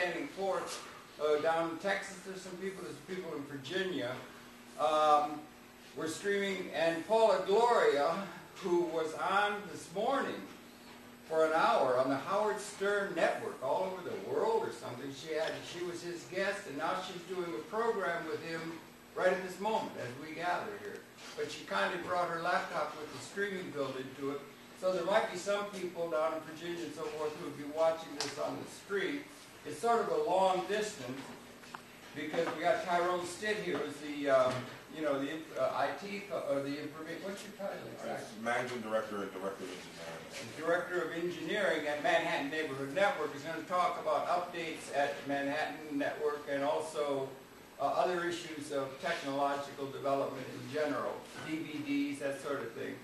standing forth down in Texas. There's some people. There's people in Virginia. We're streaming, and Paula Gloria, who was on this morning for an hour on the Howard Stern Network all over the world or something. She was his guest, and now she's doing a program with him right at this moment as we gather here. But she kindly brought her laptop with the streaming built into it. So there might be some people down in Virginia and so forth who would be watching this on the street. It's sort of a long distance because we got Tyrone Stitth here, who's the IT or the information. What's your title? Managing Director and Director of Engineering. Director of Engineering at Manhattan Neighborhood Network is going to talk about updates at Manhattan Network and also other issues of technological development in general, DVDs, that sort of thing.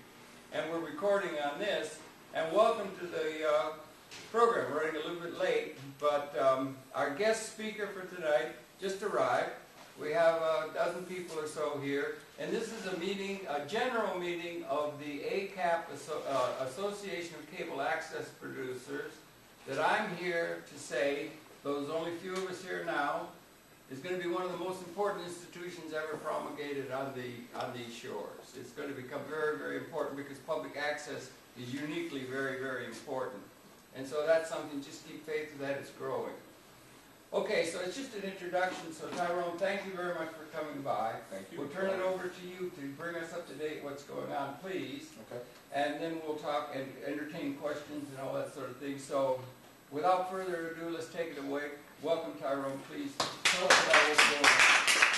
And we're recording on this. And welcome to the program. We're running a little bit late, but our guest speaker for tonight just arrived. We have a dozen people or so here, and this is a meeting, a general meeting of the ACAP, Association of Cable Access Producers, that I'm here to say, though there's only a few of us here now, is going to be one of the most important institutions ever promulgated on these shores. It's going to become very, very important because public access is uniquely very, very important. And so that's something, just keep faith that it's growing. Okay, so it's just an introduction. So Tyrone, thank you very much for coming by. Thank you. We'll turn it over to you to bring us up to date what's going on, please. Okay. And then we'll talk and entertain questions and all that sort of thing. So without further ado, let's take it away. Welcome, Tyrone. Please tell us about what's going on.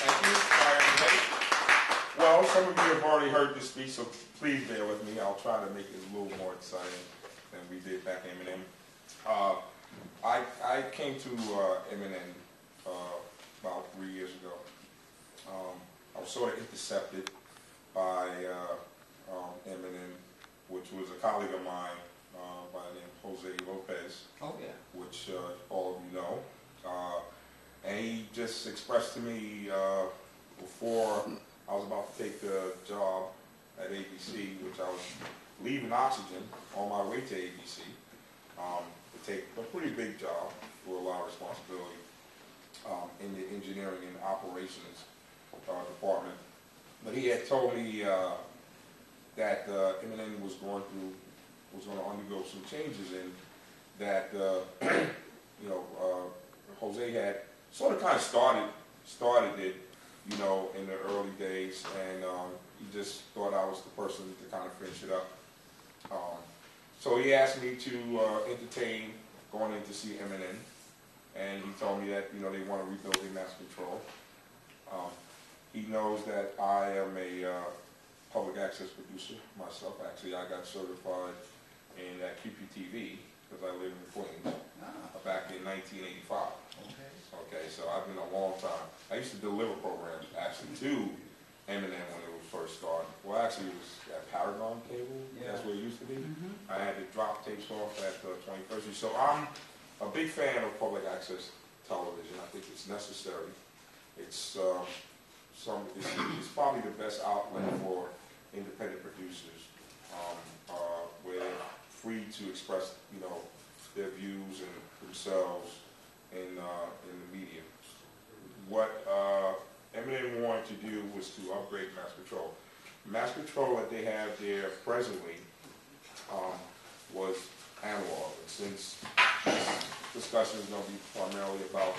Thank you. Well, some of you have already heard this speech, so please bear with me. I'll try to make it a little more exciting than we did back in M&M. I came to M&M about 3 years ago. I was sort of intercepted by M&M, which was a colleague of mine by the name of Jose Lopez, which all of you know. And he just expressed to me before I was about to take the job at ABC, which I was leaving Oxygen on my way to ABC, to take a pretty big job with a lot of responsibility in the engineering and operations department. But he had told me that M&M was going to undergo some changes, and that Jose had sort of kind of started it, in the early days, and he just thought I was the person to kind of finish it up. So he asked me to entertain going in to see M&M, and he told me that they want to rebuild their mass control. He knows that I am a public access producer myself. Actually, I got certified in QPTV because I live in Queens back in 1985. Okay, so I've been a long time. I used to deliver programs actually to M&M when it was first started. Well, actually, it was at TYRONE Cable. Yeah. That's where it used to be. I had to drop tapes off at 21st Street. So I'm a big fan of public access television. I think it's necessary. It's probably the best outlet for independent producers, where they're free to express, their views and themselves in the media. What M&M wanted to do was to upgrade mass control. Mass control that they have there presently was analog. And since this discussion is going to be primarily about,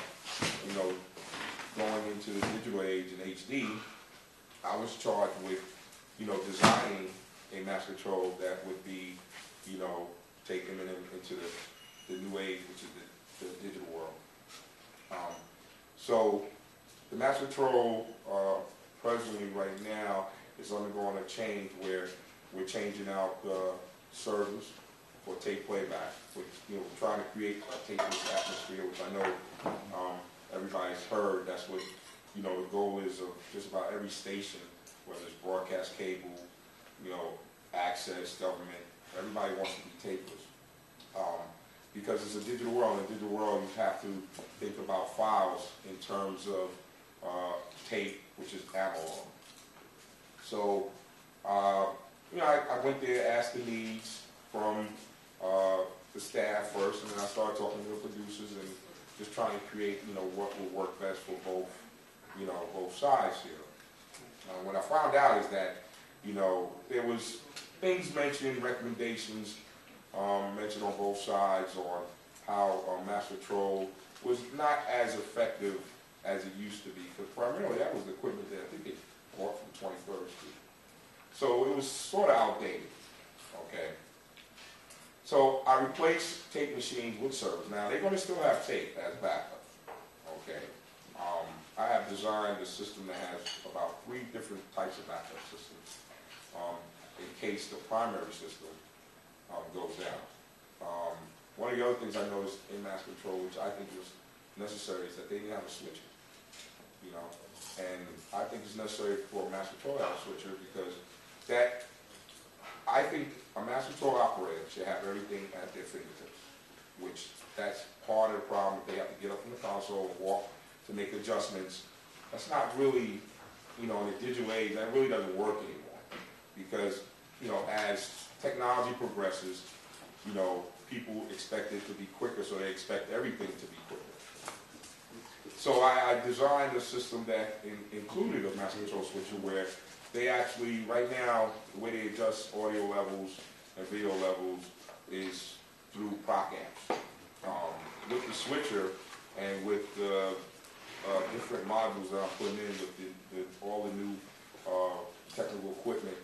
going into the digital age in HD, I was charged with, designing a mass control that would be, take M&M into the new age, which is the digital world. So the mass control presently right now is undergoing a change where we're changing out servers for tape playback. We're trying to create a tapeless atmosphere, which I know everybody's heard. That's what the goal is of just about every station, whether it's broadcast cable, access, government. Everybody wants to be tapeless. Because it's a digital world. In a digital world, you have to think about files in terms of tape, which is analog. So, I went there, asked the needs from the staff first, and then I started talking to the producers, and just trying to create, what will work best for both, both sides here. What I found out is that, there was things mentioned, recommendations mentioned on both sides on how Mass Patrol was not as effective as it used to be, because primarily that was the equipment that I think they bought from 23rd Street. So it was sort of outdated, okay? So I replaced tape machines with servers. Now they're going to still have tape as backup, okay? I have designed a system that has about 3 different types of backup systems in case the primary system goes down. One of the other things I noticed in Mass Control, which I think was necessary, is that they didn't have a switcher, and I think it's necessary for a Mass Control to have a switcher because I think a Mass Control operator should have everything at their fingertips, which that's part of the problem. They have to get up from the console and walk to make adjustments. That's not really, in the digital age, that really doesn't work anymore because, as technology progresses, people expect it to be quicker, so they expect everything to be quicker. So I designed a system that included a Mass Control switcher where they actually, right now, the way they adjust audio levels and video levels is through proc amps. With the switcher and with the different modules that I'm putting in with all the new technical equipment,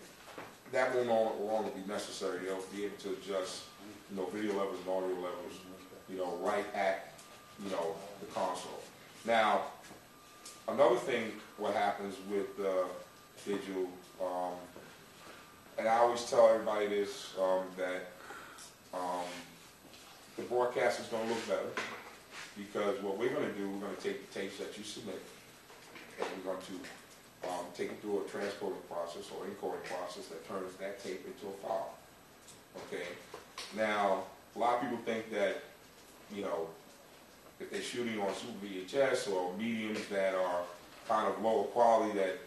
that will no longer be necessary. They'll be able to adjust, video levels and audio levels, right at, the console. Now, another thing, what happens with digital, and I always tell everybody this, that the broadcast is going to look better because what we're going to do, we're going to take the tapes that you submit and we're going to take it through a transcoding process or encoding process that turns that tape into a file. Okay? Now, a lot of people think that, if they're shooting on Super VHS or mediums that are kind of lower quality that,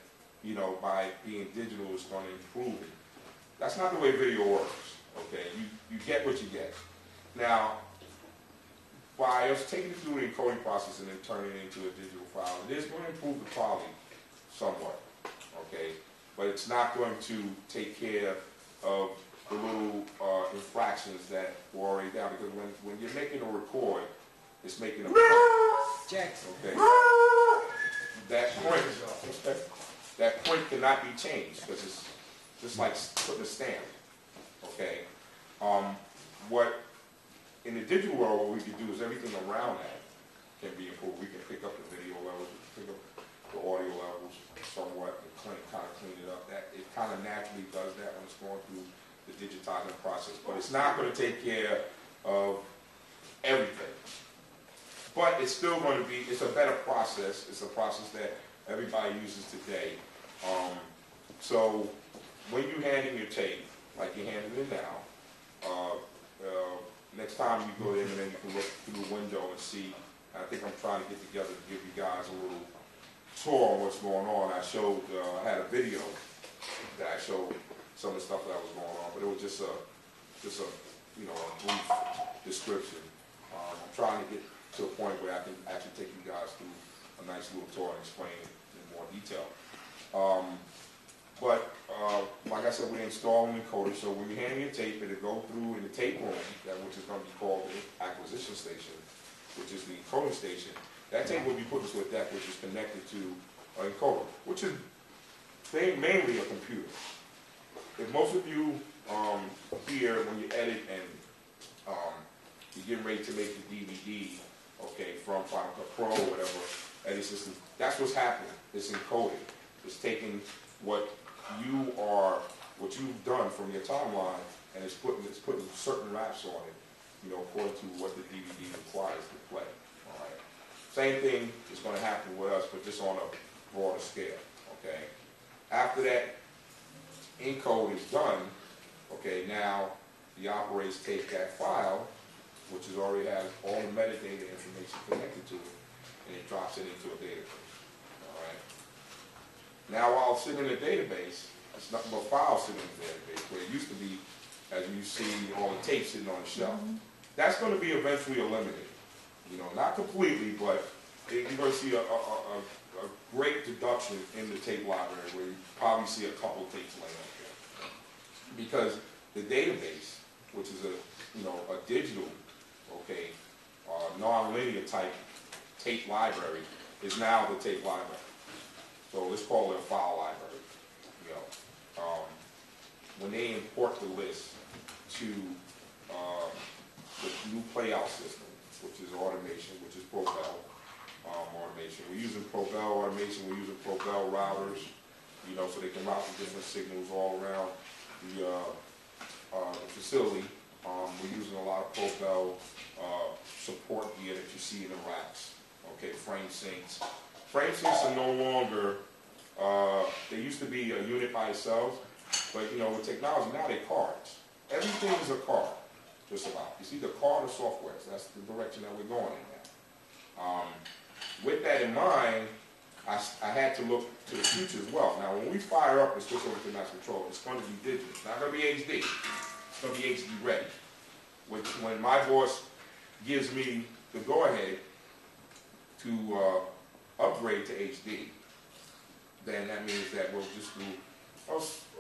by being digital is going to improve it. That's not the way video works, okay? You get what you get. Now, by us taking it through the encoding process and then turning it into a digital file, it is going to improve the quality somewhat, okay? But it's not going to take care of the little infractions that were already down, because when you're making a record, it's making a point. Jackson. Okay. That point cannot be changed because it's just like putting a stamp. Okay. What in the digital world, what we can do is everything around that can be improved. We can pick up the video levels, we can pick up the audio levels somewhat, and kind of clean it up. That it kind of naturally does that when it's going through the digitizing process, but it's not going to take care of everything. But it's still going to be, it's a better process. It's a process that everybody uses today. So when you hand in your tape, like you're handing it now, next time you go in and then you can look through the window and see. I think I'm trying to get together to give you guys a little tour on what's going on. I showed, I had a video that I showed some of the stuff that was going on, but it was just a a brief description. I'm trying to get to a point where I can actually take you guys through a nice little tour and explain it in more detail. Like I said, we install an encoder, so when you hand your tape, it'll go through in the tape room, which is going to be called the acquisition station, which is the encoding station. That tape will be put into a deck which is connected to an encoder, which is mainly a computer. If most of you here, when you edit and you're getting ready to make the DVD, okay, from Final Cut Pro or whatever edit system, that's what's happening. It's encoding. It's taking what you've done from your timeline, and it's putting certain wraps on it, according to what the DVD requires to play. All right. Same thing is going to happen with us, but just on a broader scale. Okay. After that encode is done, okay, now the operators take that file, which already has all the metadata information connected to it, and it drops it into a database. All right. Now, while it's sitting in a database, it's nothing but files sitting in the database, where it used to be, as you see, all the tape sitting on the shelf. That's going to be eventually eliminated. Not completely, but you're going to see a great deduction in the tape library where you probably see a couple tapes laying up there. Because the database, which is a digital, non-linear type tape library, is now the tape library. So let's call it a file library. When they import the list to the new playout system, which is automation, which is Probel automation. We're using Probel automation, we're using Probel routers, so they can route the different signals all around the facility. We're using a lot of Probel support gear that you see in the racks. Frame sinks. Frame sinks are no longer, they used to be a unit by itself, but with technology now they're cards. Everything is a card, just about. It's either card or software. So that's the direction that we're going in now. With that in mind, I had to look to the future as well. Now, when we fire up and switch over to mass control, it's going to be digital. It's not going to be HD. It's going to be HD ready. Which, when my boss gives me the go-ahead to upgrade to HD, then that means that we'll just do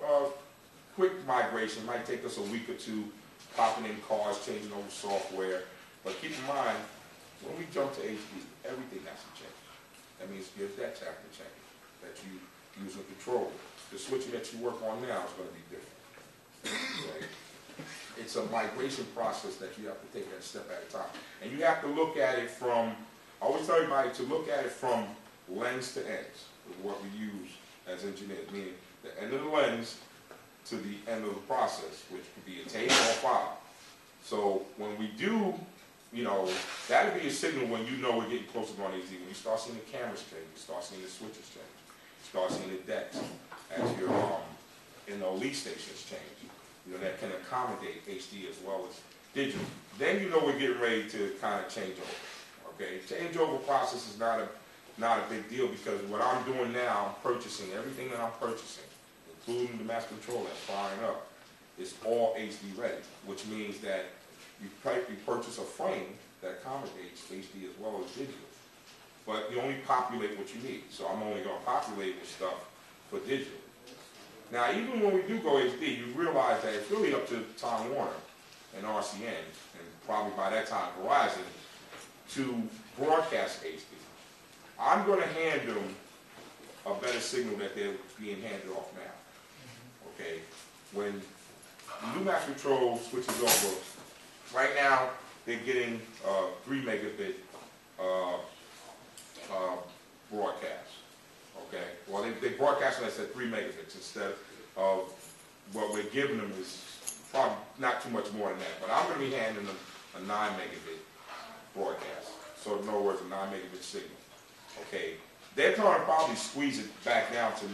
a quick migration. It might take us a week or two, popping in cards, changing over software. But keep in mind, when we jump to HD, everything has to change. That means your decks have to change, that you use a controller. The switching that you work on now is going to be different. It's a migration process that you have to take that step at a time. And you have to look at it from, I always tell everybody to look at it from lens to ends, is what we use as engineers, meaning the end of the lens to the end of the process, which could be a tape or a file. So when we do, that'll be a signal when we're getting closer to HD. When you start seeing the cameras change, you start seeing the switches change, you start seeing the decks as your lead stations change. That can accommodate HD as well as digital. Then we're getting ready to kind of change over. Changeover process is not a big deal, because what I'm doing now, I'm purchasing everything that I'm purchasing, including the mass control that's firing up, is all HD ready, which means that you purchase a frame that accommodates HD as well as digital. But you only populate what you need. So I'm only going to populate with stuff for digital. Now, even when we do go HD, you realize that it's really up to Time Warner and RCN, and probably by that time Verizon, to broadcast HD. I'm going to hand them a better signal that they're being handed off now. When the new mass control switches over, right now they're getting 3 megabit broadcast. Well, they broadcast us at 3 megabits instead of what we're giving them is probably not too much more than that. But I'm going to be handing them a 9 megabit broadcast. So in other words, a 9 megabit signal. They're going to probably squeeze it back down to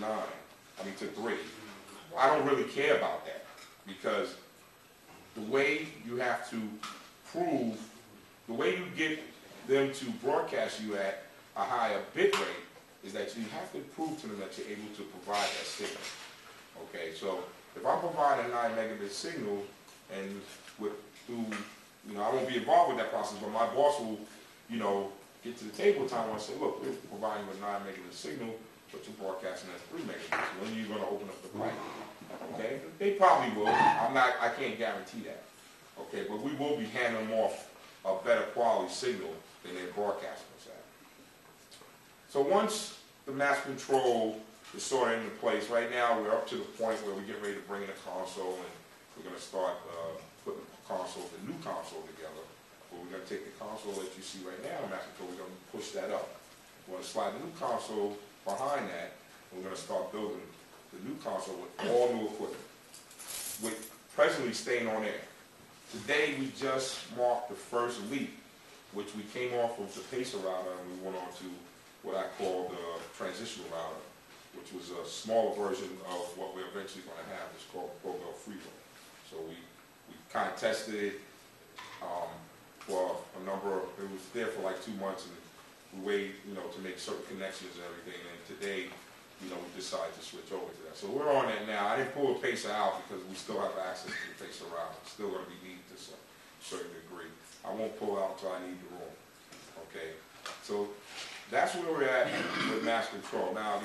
3. I don't really care about that, because the way you have to prove, the way you get them to broadcast you at a higher bit rate is that you have to prove to them that you're able to provide that signal. So if I'm providing a 9 megabit signal, and I won't be involved with that process, but my boss will, get to the table time and say, look, we're providing you a 9 megabit signal, but you're broadcasting at 3 megabits. When are you going to open up the pipe? They probably will. I can't guarantee that. But we will be handing them off a better quality signal than they're broadcasting us at. So once the mass control is sort of into place, right now we're up to the point where we're getting ready to bring in a console, and we're going to start putting the new console together. But we're going to take the console that you see right now in mass control, we're going to push that up. We're going to slide the new console behind that, and we're going to start building the new console with all new equipment, with presently staying on air. Today we just marked the first leap, which we came off of the Pacer router and we went on to what I call the transitional router, which was a smaller version of what we're eventually going to have. It's called Probel Freeway. So we kind of tested it for it was there for like 2 months, and we waited, to make certain connections and everything. And today, we decided to switch over to that. So we're on that now. I didn't pull the Pacer out because we still have access to the Pacer router. It's still going to be needed to a certain degree. I won't pull it out until I need the room. Okay, so that's where we're at with mass control. Now,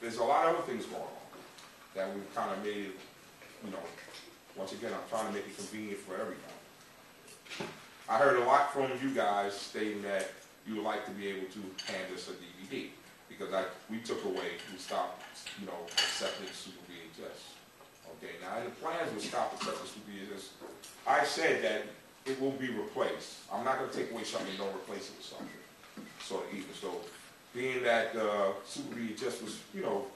there's a lot of other things going on that we've kind of made it, you know, once again, I'm trying to make it convenient for everybody. I heard a lot from you guys stating that you would like to be able to hand us a DVD because we stopped, you know, accepting Super VHS. Okay, now in the plans we stopped accepting Super VHS. I said that it will be replaced. I'm not going to take away something and don't replace it with something. So even so, being that Super VHS was, you know,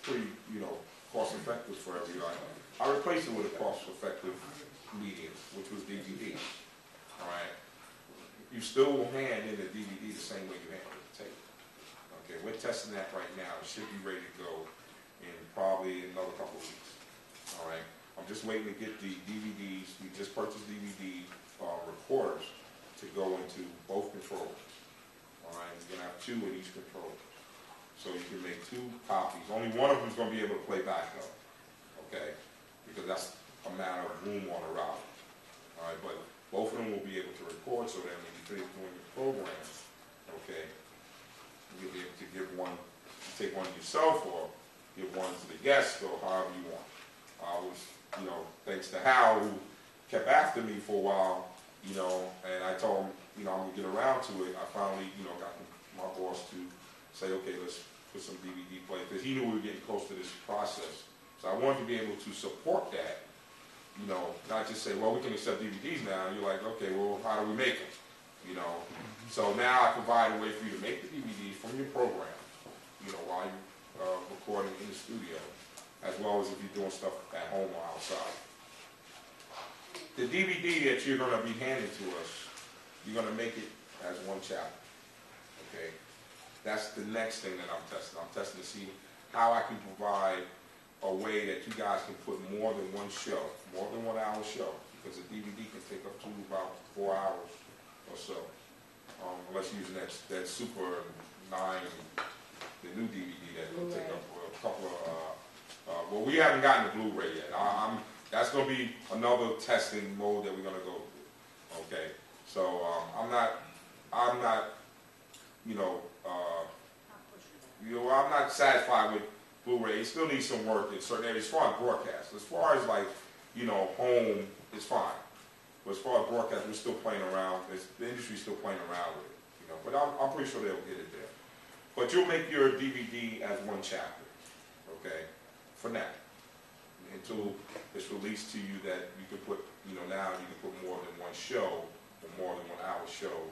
pretty, you know, cost effective for everybody, I replaced it with a cost effective medium, which was DVD. All right. You still will hand in the DVD the same way you handle the tape. Okay, we're testing that right now. It should be ready to go in probably another couple of weeks. All right. I'm just waiting to get the DVDs. We just purchased DVD recorders to go into both controllers. All right. You're gonna have 2 in each controller, so you can make 2 copies. Only one of them is gonna be able to play back though. Okay, because that's a matter of room on the router. All right, but both of them will be able to record, so that when you finish doing your program, okay, you'll be able to give one, take one yourself, or give one to the guest, or however you want. I was, you know, thanks to Hal, who kept after me for a while, you know, and I told him, you know, I'm gonna get around to it. I finally, you know, got my boss to say, okay, let's put some DVD play, because he knew we were getting close to this process. So I wanted to be able to support that. You know, not just say, well, we can accept DVDs now. And you're like, okay, well, how do we make them? You know, so now I provide a way for you to make the DVDs from your program, you know, while you're recording in the studio, as well as if you're doing stuff at home or outside. The DVD that you're going to be handing to us, you're going to make it as one chapter, okay? That's the next thing that I'm testing. I'm testing to see how I can provide a way that you guys can put more than one show, more than 1 hour show, because a DVD can take up to about 4 hours or so, unless you're using that Super 9, the new DVD that will take up a couple of, well, we haven't gotten the Blu-ray yet. That's going to be another testing mode that we're going to go through, okay? So I'm not, you know, I'm not satisfied with Blu-ray. It still needs some work in certain areas as far as broadcast. As far as like, you know, home, it's fine. But as far as broadcast, we're still playing around. The industry's still playing around with it, you know. But I'm pretty sure they'll get it there. But you'll make your DVD as one chapter, okay, for now, until it's released to you that you can put, you know, now you can put more than one show or more than 1 hour show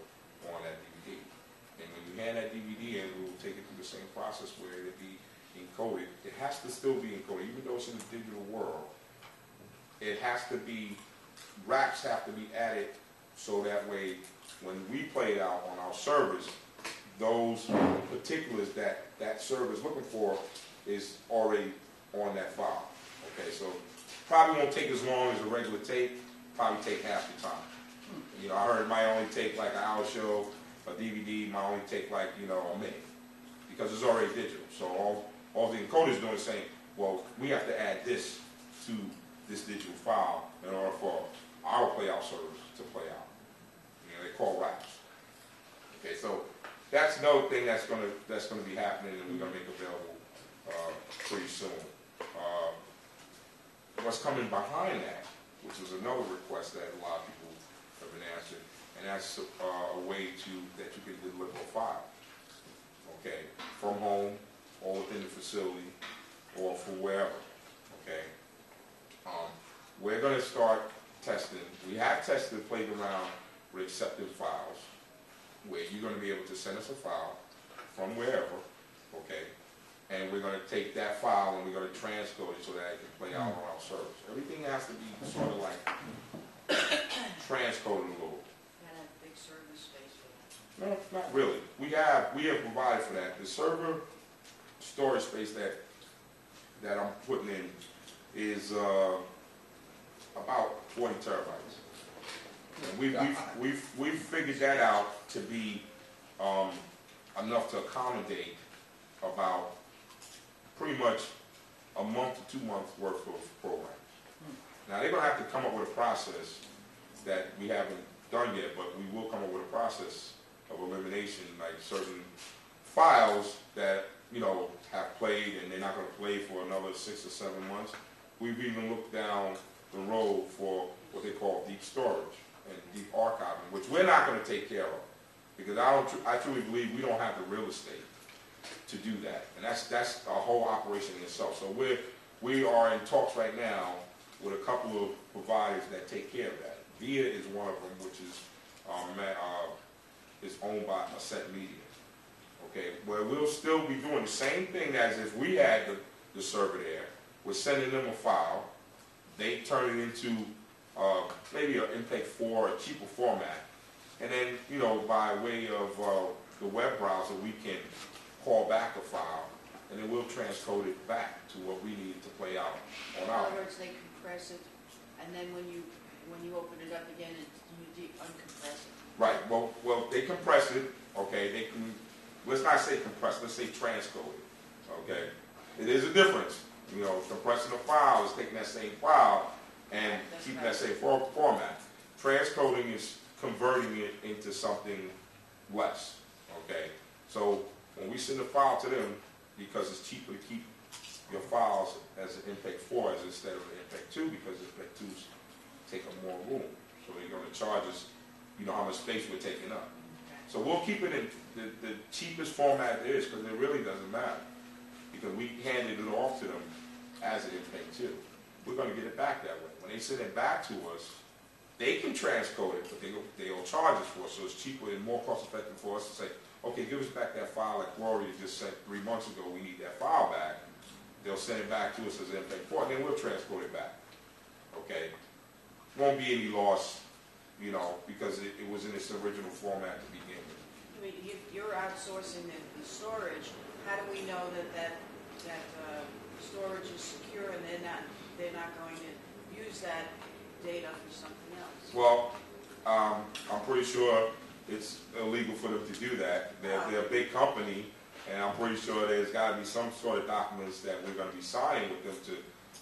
on that DVD. And when you hand that DVD in, we'll take it through the same process where it'll be encoded. It has to still be encoded, even though it's in the digital world. It has to be, racks have to be added so that way when we play it out on our servers, those particulars that that server is looking for is already on that file. Okay, so probably won't take as long as a regular tape, probably take half the time. You know, I heard it might only take like an hour show, a DVD might only take like, you know, a minute, because it's already digital. So all the encoder's doing is saying, well, we have to add this to this digital file in order for our playout servers to play out. You know, they call racks. Okay, so that's another thing that's gonna be happening, and we're gonna make available pretty soon. What's coming behind that, which is another request that a lot of people have been answered, and that's a way that you can deliver a file. Okay, from home or within the facility or from wherever. Okay, we're going to start testing. We have tested, played around with accepted files, where you're going to be able to send us a file from wherever. Okay, and we're going to take that file and we're going to transcode it so that it can play out on our servers. Everything has to be sort of like transcoded a little. Big server space for that? No, not really. We have provided for that. The server storage space that I'm putting in is about 20 terabytes. And we've figured that out to be enough to accommodate about pretty much a month to 2 months worth of programs. Now they're going to have to come up with a process that we haven't done yet, but we will come up with a process of elimination, like certain files that, you know, have played and they're not going to play for another 6 or 7 months. We've even looked down the road for what they call deep storage and deep archiving, which we're not going to take care of, because I truly believe we don't have the real estate to do that, and that's a whole operation in itself. So we are in talks right now with a couple of providers that take care of that. VIA is one of them, which is owned by Ascent Media. Okay, where we'll still be doing the same thing as if we had the server there. We're sending them a file. They turn it into maybe an MPEG-4, a cheaper format. And then, you know, by way of the web browser, we can call back a file, and then we'll transcode it back to what we need to play out on our. In other words, they compress it, and then when you open it up again, you uncompress it. Right. Well, they compress it. Okay. They can. Let's not say compress. Let's say transcode it. Okay. It is a difference. You know, compressing a file is taking that same file and keeping that same format. Transcoding is converting it into something less. Okay. So when we send a file to them, because it's cheaper to keep your files as an MPEG-4 instead of an MPEG-2, because MPEG-2s take up more room. So they're going to charge us, you know, how much space we're taking up. So we'll keep it in the cheapest format there is, because it really doesn't matter. Because we handed it off to them as an MPEG-2. We're going to get it back that way. When they send it back to us, they can transcode it, but they'll charge us for it. So it's cheaper and more cost effective for us to say, okay, give us back that file like Gloria just said 3 months ago, we need that file back. They'll send it back to us as MPEG-4, and then we'll transcode it back. Okay? Won't be any loss, you know, because it was in its original format to begin with. I mean, you're outsourcing the storage. How do we know that storage is secure and they're not going to use that data for something else? Well, I'm pretty sure it's illegal for them to do that. They're a big company, and I'm pretty sure there's got to be some sort of documents that we're going to be signing with them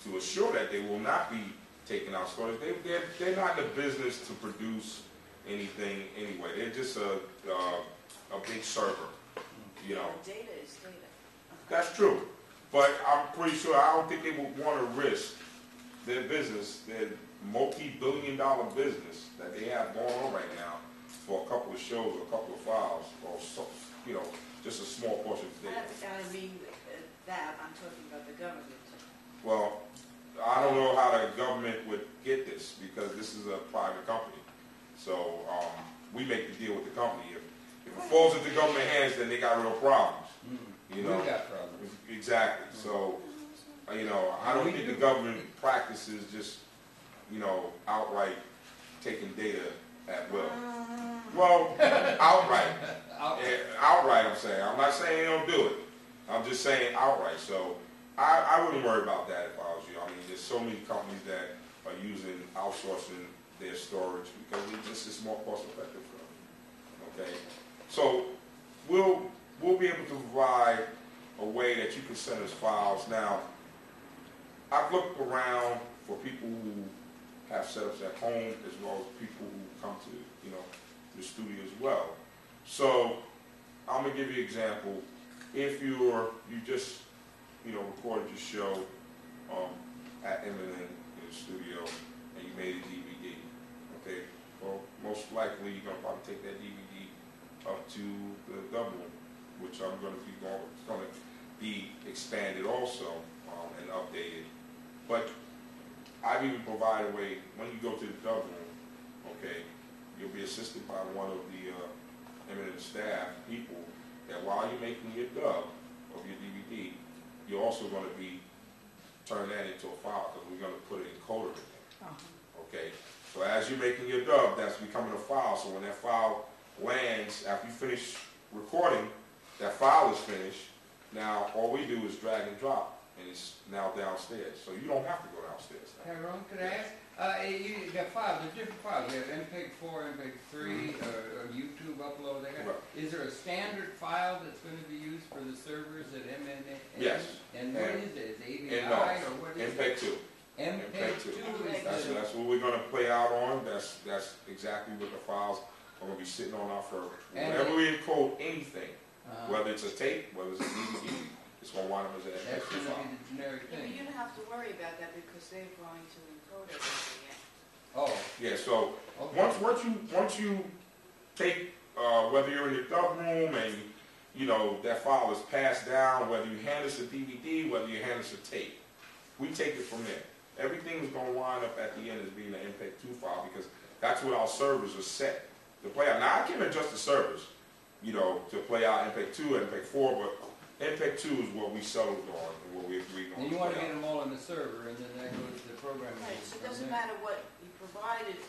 to assure that they will not be taking out storage. They're not in the business to produce anything anyway. They're just a big server, you know. Data is data. That's true, but I'm pretty sure I don't think they would want to risk their business, their multi-billion-dollar business that they have going on right now, for a couple of shows or a couple of files, or so, you know, just a small portion of data. I mean that. I'm talking about the government. Well, I don't know how the government would get this, because this is a private company. So we make the deal with the company. If it falls into government hands, then they got real problems. You know, We got problems. Exactly. So, you know, I don't think the government practices just, you know, outright taking data at will. Well, outright. Outright, I'm saying. I'm not saying they don't do it. I'm just saying outright. So I wouldn't worry about that if I was you. I mean, there's so many companies that are outsourcing their storage because it just is more cost effective for them. Okay? So we'll be able to provide a way that you can send us files. Now, I've looked around for people who have setups at home as well as people who come to, you know, the studio as well. So I'm gonna give you an example. If you just, you know, recorded your show at Eminem in the studio and you made a DVD, okay? Well, most likely you're gonna probably take that DVD up to the double, which it's gonna be expanded also and updated. But I've even provided a way, when you go to the dub room, okay, you'll be assisted by one of the Eminem staff people that while you're making your dub of your DVD, you're also going to be turning that into a file because we're going to put an encoder in there. Okay, so as you're making your dub, that's becoming a file. So when that file lands, after you finish recording, that file is finished. Now all we do is drag and drop, and it's now downstairs. So you don't have to go downstairs now. Tyrone, could I ask? You got files, there's different files. You have MPEG-4, MPEG-3, YouTube upload. Right. Is there a standard file that's going to be used for the servers at MNA? Yes. And what is it? Is it AVI No. or what is MPEG-2. it? MPEG-2 is That's what we're going to play out on. That's exactly what the files are going to be sitting on our server. And Whenever we encode anything, Uh, whether it's a tape, whether it's a DVD, it's going to wind up as an That's MP3 going to file. be the generic Yeah, but thing. you don't have to worry about that because they're going to encode everything yet. Oh, Yeah, so okay. once you take, whether you're in your dub room and, you know, that file is passed down, whether you hand us a DVD, whether you hand us a tape, we take it from there. Everything is going to wind up at the end as being an MPEG-2 file because that's what our servers are set to play out. Now, I can adjust the servers, you know, to play out MPEG-2 and MPEG-4, but MPEG-2 is what we settled on and what we agreed on. And you want to get them all on the server, and then that goes to the programming. Right, so it doesn't matter what you provide it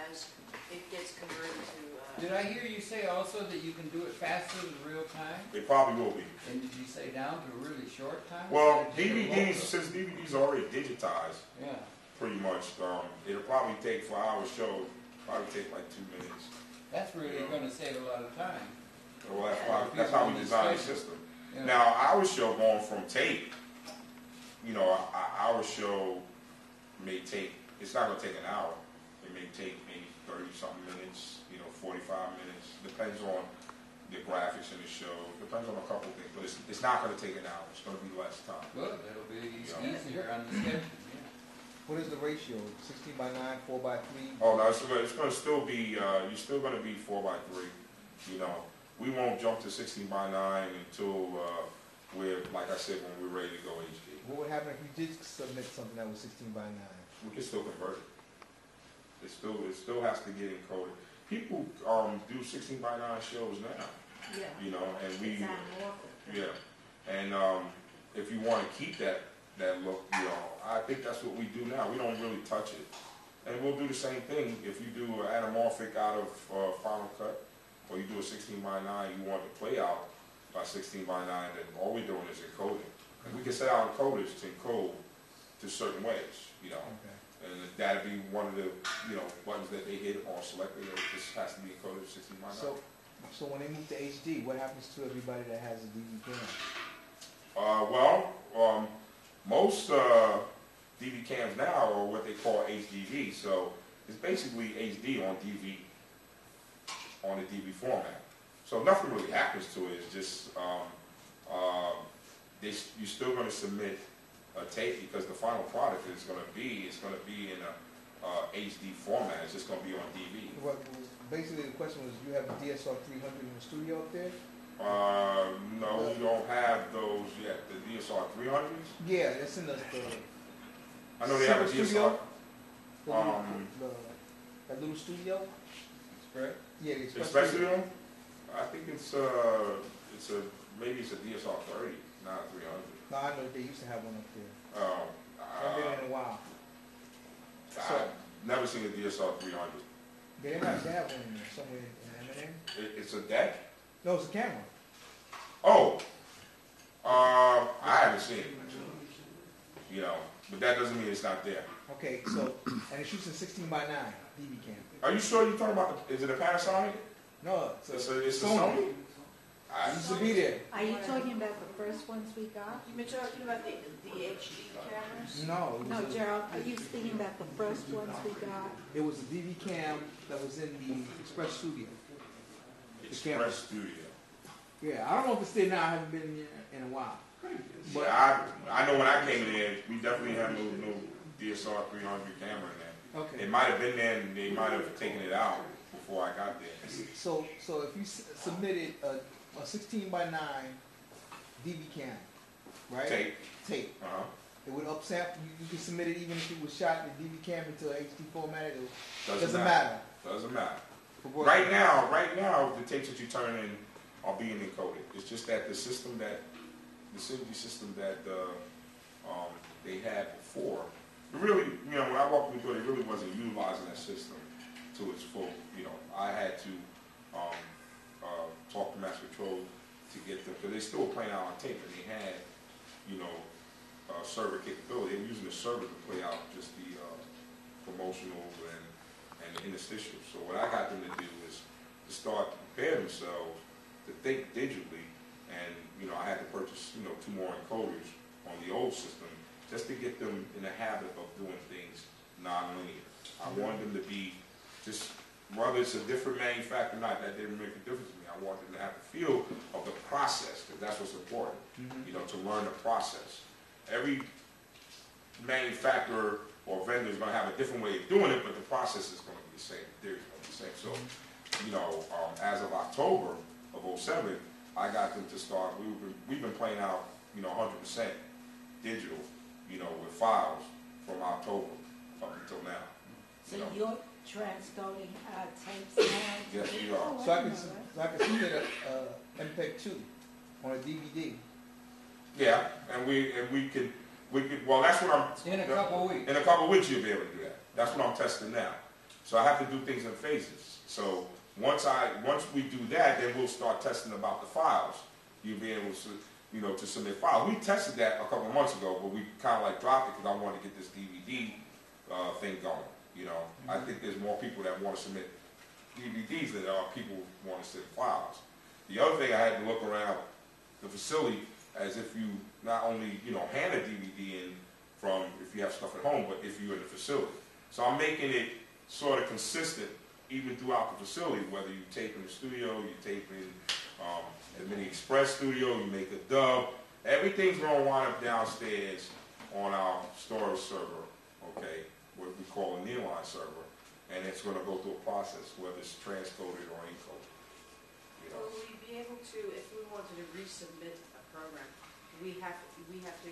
as, it gets converted to, Did I hear you say also that you can do it faster than real time? It probably will be. And did you say down to a really short time? Well, Or just a DVDs, longer? since DVDs are already digitized, Yeah. pretty much, it'll probably take, for our show, probably take like 2 minutes. That's really Yeah. going to save a lot of time. Well, Yeah. that's how we designed the system. Yeah. Now, our show going from tape, you know, our show may take, it's not going to take an hour. It may take maybe 30-something minutes, you know, 45 minutes. Depends on the graphics in the show. Depends on a couple of things. But it's not going to take an hour. It's going to be less time. Good, that'll be Yeah. easier on the schedule, yeah. What is the ratio? 16 by 9, 4 by 3? Oh, no, it's going to still be, you're still going to be 4 by 3. You know, we won't jump to 16 by 9 until we're, like I said, when we're ready to go HD. What would happen if you did submit something that was 16 by 9? We can still convert it. It still has to get encoded. People do 16 by 9 shows now, Yeah. you know, and we, It's anamorphic. yeah. And if you want to keep that look, you know, I think that's what we do now. We don't really touch it. And we'll do the same thing if you do an anamorphic out of Final Cut, or you do a 16 by 9, you want to play out by 16 by 9, then all we're doing is encoding. And we can set our encoders to encode to certain ways, you know. Okay. And that'd be one of the, you know, buttons that they hit or selected. This has to be encoded 16 by 9. So when they move to HD, what happens to everybody that has a DV cam? Most DV cams now are what they call HDV. So it's basically HD on DV, on the DV format. So nothing really happens to it. It's just you're still going to submit a tape because the final product is going to be in a HD format. It's just going to be on DV. What, basically, the question was, you have a DSR 300 in the studio up there? No, we don't have those yet. The DSR 300s. Yeah, it's in the I know they have a Silver DSR. studio? Um, that little studio? That's correct. Yeah, the express Especially studio. them. I think maybe it's a DSR 30, not a 300. No, I know they used to have one up there. I I've been in a while. I've never seen a DSR 300. They have one in there somewhere in M&M. It's a deck? No, it's a camera. Oh, I haven't seen it. You know, but that doesn't mean it's not there. Okay, so, and it shoots in 16 by 9 DV cam. Are you sure you're talking about is it a Panasonic? No, It's a Sony. Sony? It used to be there. Are you talking about the first ones we got? you've been talking about the HD cameras? No, it No, was, Gerald, are you thinking about the first ones we got? it was a DV cam that was in the Express Studio. camera. Express Studio. Yeah, I don't know if it's there now. I haven't been in there in a while. But I know when I came in there, we definitely had no DSR 300 camera in there. Okay. It might have been there and they might have taken it out before I got there. So if you submitted a 16 by 9 DV cam, right? Tape. Uh-huh. It would upsample. You can submit it even if it was shot in DV cam into an HD format. It doesn't matter. Doesn't matter. For what- Right now, the tapes that you turn in are being encoded. It's just that the Synergy system that they had before, really, you know, when I walked through the door, they really wasn't utilizing that system to its full. You know, I had to talk to Mass Control to get them, because they still were playing out on tape, and they had, you know, server capability. They were using the server to play out just the promotionals and the interstitials. So what I got them to do is to start to prepare themselves to think digitally, and you know, I had to purchase 2 more encoders on the old system just to get them in the habit of doing things non-linear. I wanted them to be just whether it's a different manufacturer or not, that didn't make a difference to me. I wanted them to have the feel of the process, because that's what's important, you know, to learn the process. Every manufacturer or vendor is going to have a different way of doing it, but the process is going to be the same. The theory is going to be the same. So, you know, as of October of '07, I got them to start. We've been playing out, you know, 100% digital, you know, with files from October up until now. So You know. you're transcoding tapes now? Yes, we are. Oh, So I I can, know that. so I can submit a MPEG 2 on a DVD. Yeah, and we could, well, that's what I'm. In a couple of weeks. In a couple of weeks, you'll be able to do that. That's what I'm testing now. So I have to do things in phases. So once we do that, then we'll start testing about the files. You'll be able to, you know, to submit files. We tested that a couple of months ago, but we kind of like dropped it because I wanted to get this DVD thing going. You know, I think there's more people that want to submit DVDs than there are people who want to submit files. The other thing, I had to look around the facility as if you not only, you know, hand a DVD in from if you have stuff at home, but if you're in the facility. So I'm making it sort of consistent even throughout the facility, whether you tape in the studio, you tape in the Mini Express studio, you make a dub. Everything's going to wind up downstairs on our storage server, okay, what we call a nearline server, and it's going to go through a process, whether it's transcoded or encoded. You know. Will we be able to, if we wanted to resubmit a program, we have to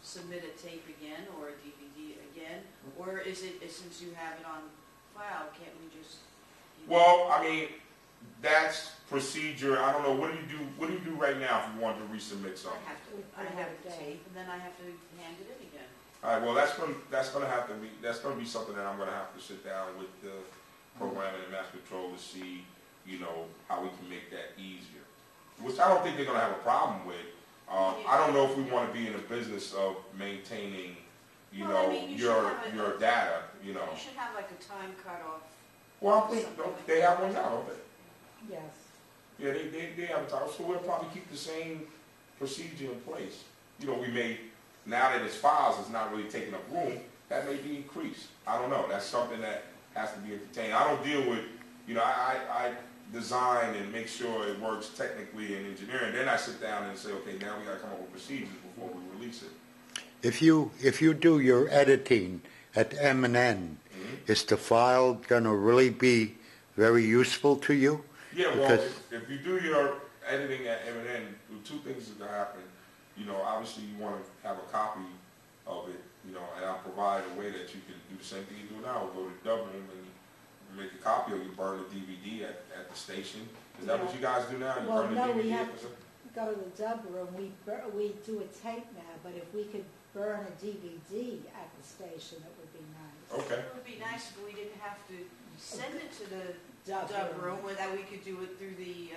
submit a tape again or a DVD again, or is it, since you have it on file, can't we just? Well, I mean, that's procedure. I don't know. What do you do right now if you want to resubmit something? I have to tape, and then I have to hand it in again. All right. Well, that's going to be something that I'm going to have to sit down with the programming and master control to see, you know, how we can make that easier. Which I don't think they're going to have a problem with. I don't know if we want to be in the business of maintaining, you Well, I know, mean, you your should have data. You know. You should have like a time cutoff. Well, I think they have one now, don't they? Yes. Yeah, they have a time. So we'll probably keep the same procedure in place. You know, we may, now that it's files, it's not really taking up room, that may be increased. I don't know. That's something that has to be entertained. I don't deal with, you know, I design and make sure it works technically in engineering. Then I sit down and say, okay, now we got to come up with procedures before we release it. If you do your editing at M&N, is the file going to really be very useful to you? Yeah, well, if you do your editing at M&N, two things are going to happen. You know, obviously you want to have a copy of it, you know, and I'll provide a way that you can do the same thing you do now. We'll go to the dub room and make a copy, or you burn the DVD at the station. Is that what you guys do now? You Well, burn the no, DVD we have or something? to go to the dub room. We do a tape now, but if we could burn a DVD at the station, it would be nice. Okay. It would be nice if we didn't have to send it to the Dub room, where that we could do it through the,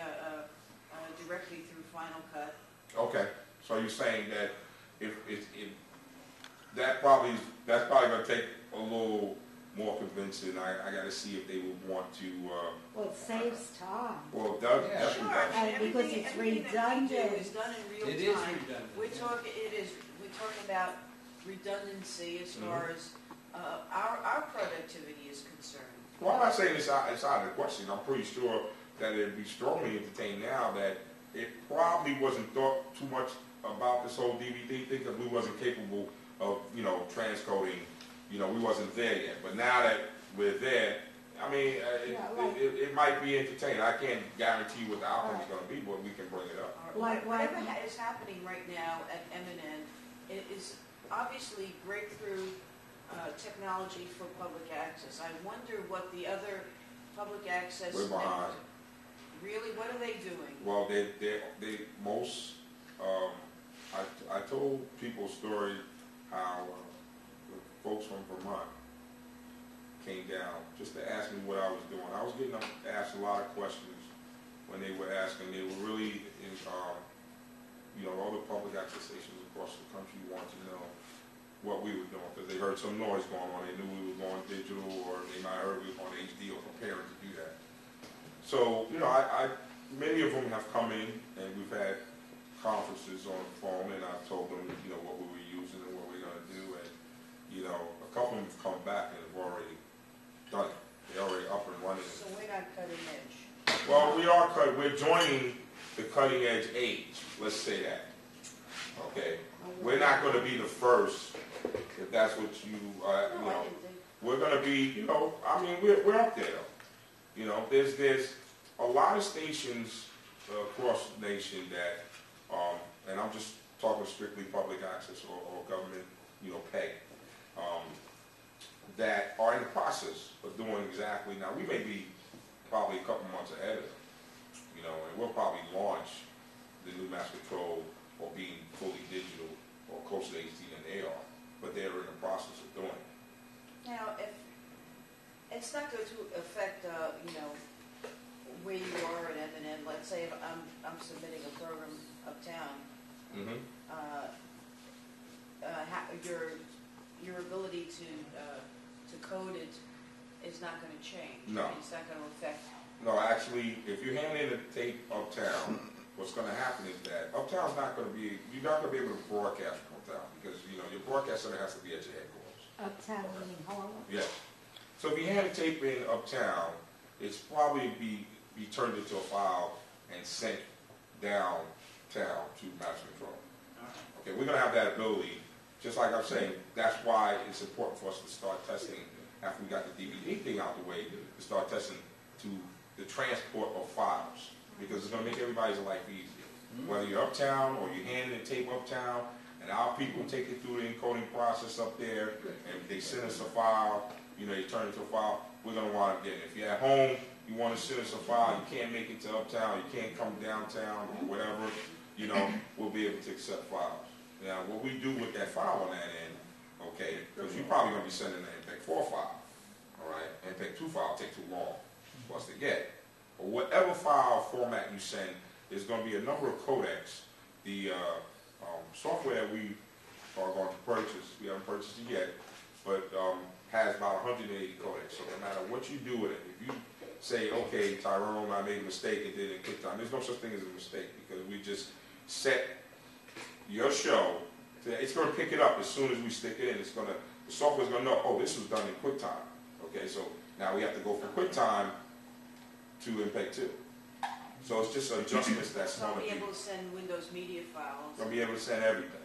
directly through Final Cut. Okay. So you're saying that if that's probably going to take a little more convincing. I got to see if they would want to. Well, it saves time. Well, it does. Yeah. Definitely does. And because it's Everything that we do redundant. is done in real It is time. redundant. We're talking about redundancy as far as our productivity is concerned. Well, I'm not saying it's out of the question. I'm pretty sure that it'd be strongly entertained now that it probably wasn't thought too much about this whole DVD thing because we wasn't capable of, you know, transcoding. You know, we wasn't there yet. But now that we're there, I mean, it might be entertaining. I can't guarantee what the outcome is going to be, but we can bring it up. Whatever is happening right now at M&N, it is obviously breakthrough technology for public access. I wonder what the other public access. We're behind. Really, what are they doing? Well, they most. I told people a story how the folks from Vermont came down just to ask me what I was doing. I was getting asked a lot of questions when they were asking. They were really, all the public access stations across the country wanted to know what we were doing because they heard some noise going on. They knew we were going digital, or they might have heard we were going HD or preparing to do that. So, many of them have come in, and we've had conferences on the phone, and I've told them, what we were using and what we're going to do, and, a couple of them have come back and have already done it. They're already up and running. So we're not cutting edge. Well, we're joining the cutting edge age. Let's say that. Okay. We're not going to be the first, if that's what you, No, I didn't think. we're going to be, I mean, we're up there. There's a lot of stations across the nation that, and I'm just talking strictly public access or government, pay, that are in the process of doing exactly. Now, we may be probably a couple months ahead of them, and we'll probably launch the new mass control or being fully digital or closer to HD than they are, but they're in the process of doing it. Now, if it's not going to affect, where you are at M&M, let's say if I'm submitting a program uptown, Mm-hmm. Your ability to code it is not going to change. No. It's not going to affect. No, actually, if you hand in a tape uptown, what's going to happen is that uptown's not going to be, you're not going to be able to broadcast from uptown because, your broadcast center has to be at your headquarters. Uptown meaning Harlem? Yes. So if you hand a tape in uptown, it's probably be turned into a file and sent downtown to mass control. Okay, we're going to have that ability. Just like I'm saying, that's why it's important for us to start testing after we got the DVD thing out the way, to start testing to the transport of files, because it's going to make everybody's life easier. Whether you're uptown or you're handing the tape uptown, and our people take it through the encoding process up there, and they send us a file, you turn it to a file, we're going to wind up getting it. If you're at home, you want to send us a file, you can't make it to uptown, you can't come downtown or whatever, we'll be able to accept files. Now, what we do with that file on that end, okay, because you're probably going to be sending an MPEG-4 file, all right? MPEG-2 file take too long for us to get. But whatever file format you send, there's going to be a number of codecs. The software we are going to purchase, we haven't purchased it yet, but has about 180 codecs. So no matter what you do with it, if you say, okay, Tyrone, I made a mistake and did it in QuickTime, there's no such thing as a mistake because we just set your show, it's going to pick it up as soon as we stick it in. The software's going to know, oh, this was done in QuickTime. Okay, so now we have to go from QuickTime to MPEG-2. So it's just adjustments that's So I'll going be to able to send Windows media files. Going to be able to send everything.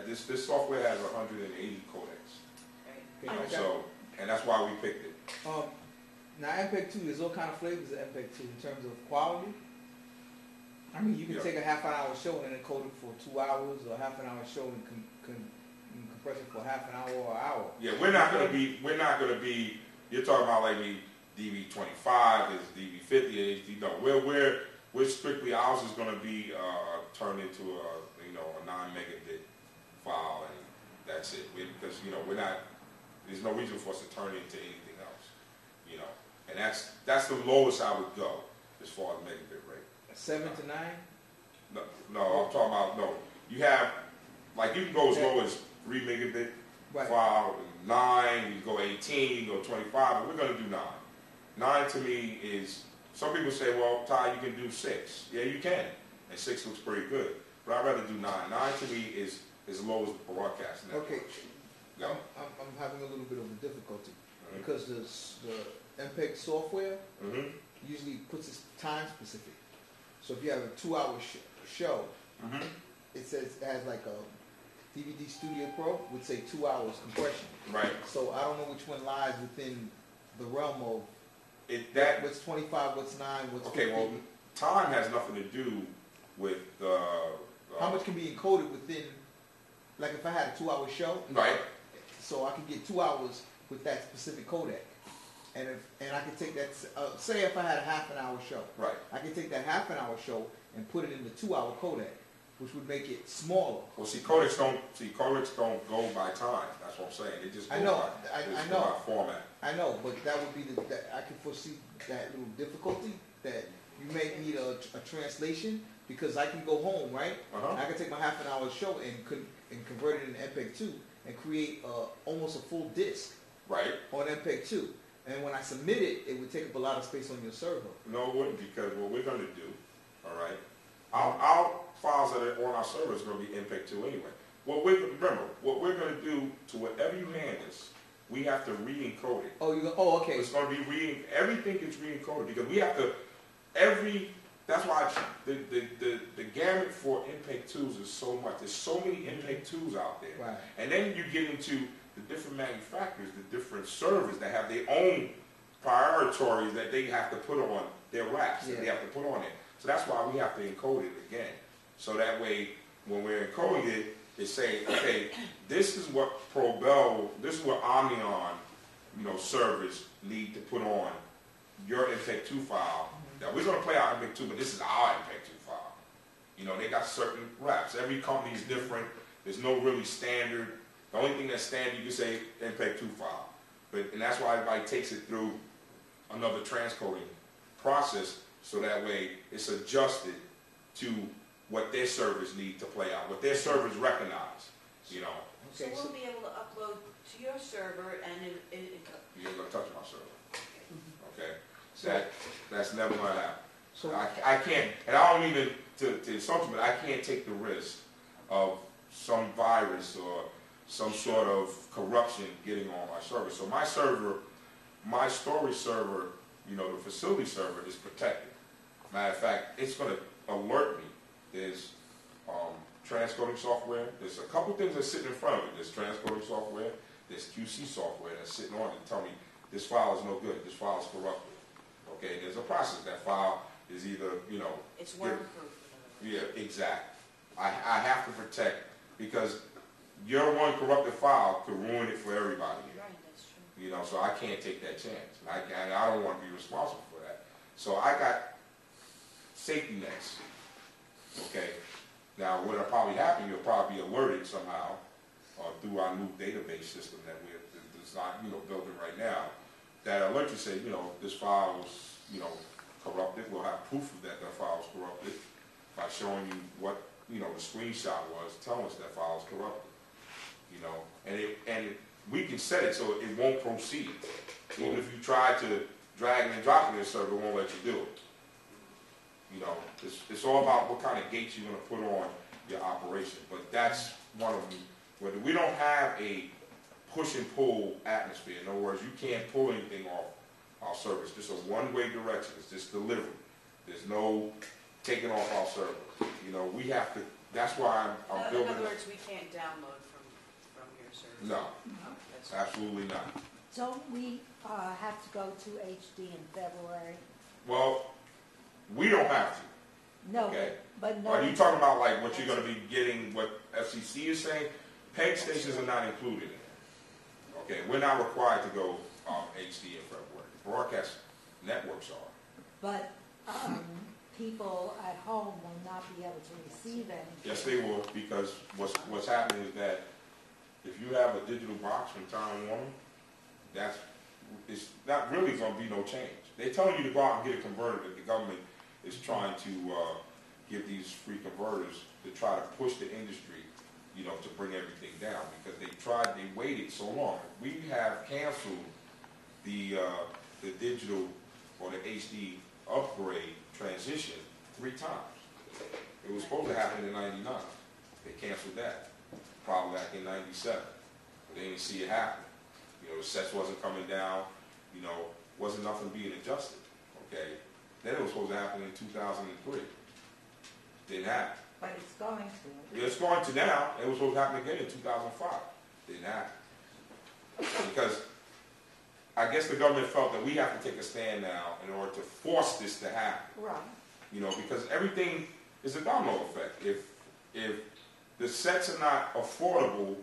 This software has 180 codecs. Right. So, and that's why we picked it. Now MPEG-2, there's all kind of flavors of MPEG-2 in terms of quality. I mean, you can take a half an hour show and encode it for 2 hours, or a half an hour show and compress it for half an hour or an hour. Yeah, we're not going to be, you're talking about like the DV25, there's DV50, HD, no, we're strictly, ours is going to be turned into a 9 megabit file, and that's it. Because, we're not, there's no reason for us to turn it into anything else, and that's the lowest I would go as far as megabit rate. 7 to 9? No, I'm talking about, no. You have, like, you can go as low as 3 megabit file, 9, you can go 18, you can go 25, but we're going to do 9. 9 to me is, some people say, well, Ty, you can do 6. Yeah, you can, and 6 looks pretty good. But I'd rather do 9. 9 to me is as low as the broadcast network. Okay. No. I'm having a little bit of a difficulty because the MPEG software usually puts it time specific. So if you have a 2-hour show, it says it has like a DVD Studio Pro would say 2 hours compression. Right. So I don't know which one lies within the realm of what's 25, what's 9, what's 50. Okay, well, time has nothing to do with how much can be encoded within, like if I had a 2-hour show, right? So I could get 2 hours with that specific codec. And I could take that, say if I had a half an hour show, right? I could take that half an hour show and put it in the 2-hour codec, which would make it smaller. Well, codecs don't go by time. That's what I'm saying. They just go by format. I know, but that would be I can foresee that little difficulty that you may need a translation because I can go home, right? I can take my half an hour show and convert it into MPEG-2 and create almost a full disc, right, on MPEG-2. And when I submit it, it would take up a lot of space on your server. No, it wouldn't, because what we're going to do, all right, our files that are on our server is going to be MPEG-2 anyway. What we're going to do to whatever you hand us, we have to re-encode it. Oh, okay. It's going to be everything gets re-encoded because we have to, that's why the gamut for MPEG tools is so much. There's so many MPEG tools out there. Right. And then you get into the different manufacturers, the different servers that have their own prioritories that they have to put on their racks, that they have to put on it. So that's why we have to encode it again. So that way, when we're encoding it, it's saying, okay, this is what Probel, this is what Omnion, servers need to put on your MPEG-2 file. Now we're going to play our MPEG-2, but this is our MPEG-2 file. They got certain wraps. Every company is different. There's no really standard. The only thing that's standard, you can say MPEG-2 file. And that's why everybody takes it through another transcoding process, so that way it's adjusted to what their servers need to play out, what their servers recognize, So we'll be able to upload to your server and You're going to touch my server. Okay? That's never going to happen. So I can't, and I don't mean to insult you, but I can't take the risk of some virus or some sort of corruption getting on my server. So my server, my storage server, the facility server is protected. Matter of fact, it's going to alert me. There's transcoding software. There's a couple things that's sitting in front of it. There's transcoding software. There's QC software that's sitting on it and tell me this file is no good. This file is corrupted. Okay, there's a process. That file is either, it's worm-proof. Yeah, exactly. I have to protect, because your one corrupted file could ruin it for everybody here. Right, that's true. So I can't take that chance. And I don't want to be responsible for that. So I got safety nets. Okay. Now, what'll probably happen, you'll probably be alerted somehow through our new database system that we're building right now. That alert you say, this file was, corrupted. We'll have proof of that file was corrupted by showing you what, the screenshot was telling us that file was corrupted. And we can set it so it won't proceed. Even if you try to drag it and drop it in the server, it won't let you do it. It's all about what kind of gates you're going to put on your operation. But that's one of them. Whether we don't have a push and pull atmosphere, in other words, you can't pull anything off our server. It's just a one-way direction. It's just delivery. There's no taking off our server. We have to. That's why I'm building. In other words, we can't download from your server. No, absolutely not. Don't we have to go to HD in February? Well, we don't have to. No, Okay. but no. Are you talking about like what you're going to be getting, what FCC is saying? PEG stations are not included in it. Okay, we're not required to go HD in February. Broadcast networks are. But people at home will not be able to receive anything. Yes, they will, because what's happening is that if you have a digital box from Time Warner, it's not really going to be no change. They're telling you to go out and get a converter, but the government is trying to give these free converters to try to push the industry, to bring everything down, because they waited so long. We have canceled the digital or the HD upgrade transition 3 times. It was supposed to happen in '99. They canceled that. Probably back in '97. But they didn't see it happen. The sets wasn't coming down. Wasn't nothing being adjusted. Okay. Then it was supposed to happen in 2003. Didn't happen. But it's going to. It's going to now. It was supposed to happen again in 2005. Didn't happen. Because I guess the government felt that we have to take a stand now in order to force this to happen. Right. Because everything is a domino effect. If the sets are not affordable,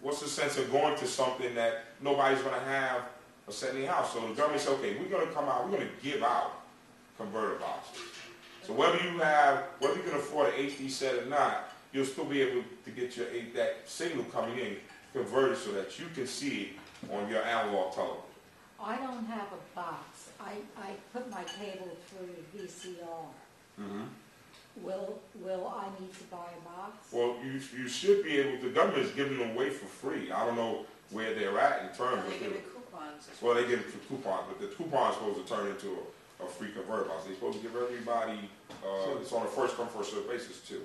what's the sense of going to something that nobody's going to have a set in the house? So the government said, okay, we're going to come out, we're going to give out converter boxes. So whether you can afford an HD set or not, you'll still be able to get that signal coming in converted so that you can see it on your analog television. I don't have a box. I put my cable through the VCR. Mm-hmm. Will I need to buy a box? Well, you should be able to. The government is giving them away for free. I don't know where they're at in terms of. They give it coupons. Well, they give it for coupons, but the coupon is supposed to turn into a free converter box. They're supposed to give everybody. It's on a first come first served basis too.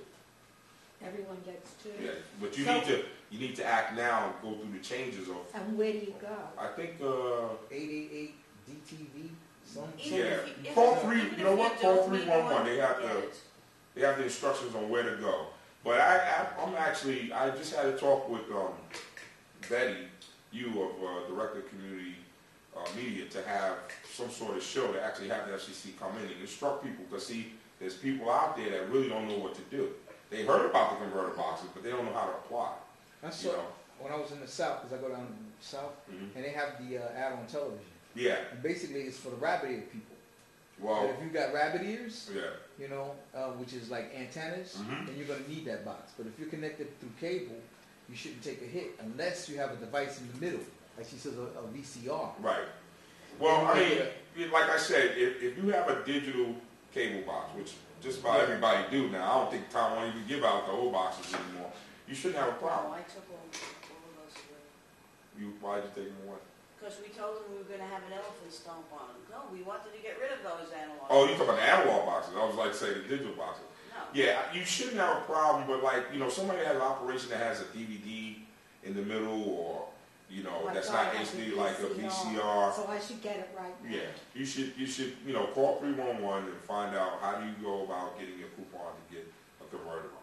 Everyone gets two. Yeah, but you So- need to act now and go through the changes of. And where do you go? I think 888 DTV. yeah. If- Call if- 3. even You know if what? you Call don't need 311. one, They have get the it. they have the instructions on where to go. But I'm actually I just had a talk with Betty, of Director of Community Media, to have some sort of show to actually have the FCC come in and instruct people, because see, there's people out there that really don't know what to do. They heard about the converter boxes, but they don't know how to apply. I You saw know? when I was in the South, because I go down to the South, Mhm. and they have the ad on television. Yeah. And basically, it's for the rabbit ear people. Well. But if you got rabbit ears, Yeah. you know, which is like antennas, Mhm. then you're going to need that box. But if you're connected through cable, you shouldn't take a hit unless you have a device in the middle, like she says, a VCR. Right. Well, I mean, like I said, if you have a digital cable box, which just about everybody do now, I don't think Tom won't even give out the old boxes anymore. You shouldn't have a No, problem. I took all of those away. Why'd you take them away? Because we told them we were gonna have an elephant stomp on them. No, we wanted to get rid of those animals. Oh, you talking about the analog boxes? I was like, say the digital boxes. No. Yeah, you shouldn't have a problem, but like, somebody has an operation that has a DVD in the middle, or My that's God, not has HD, a like a VCR. So I should get it right now. Yeah, you should call 311 and find out how do you go about getting a coupon to get a converter box.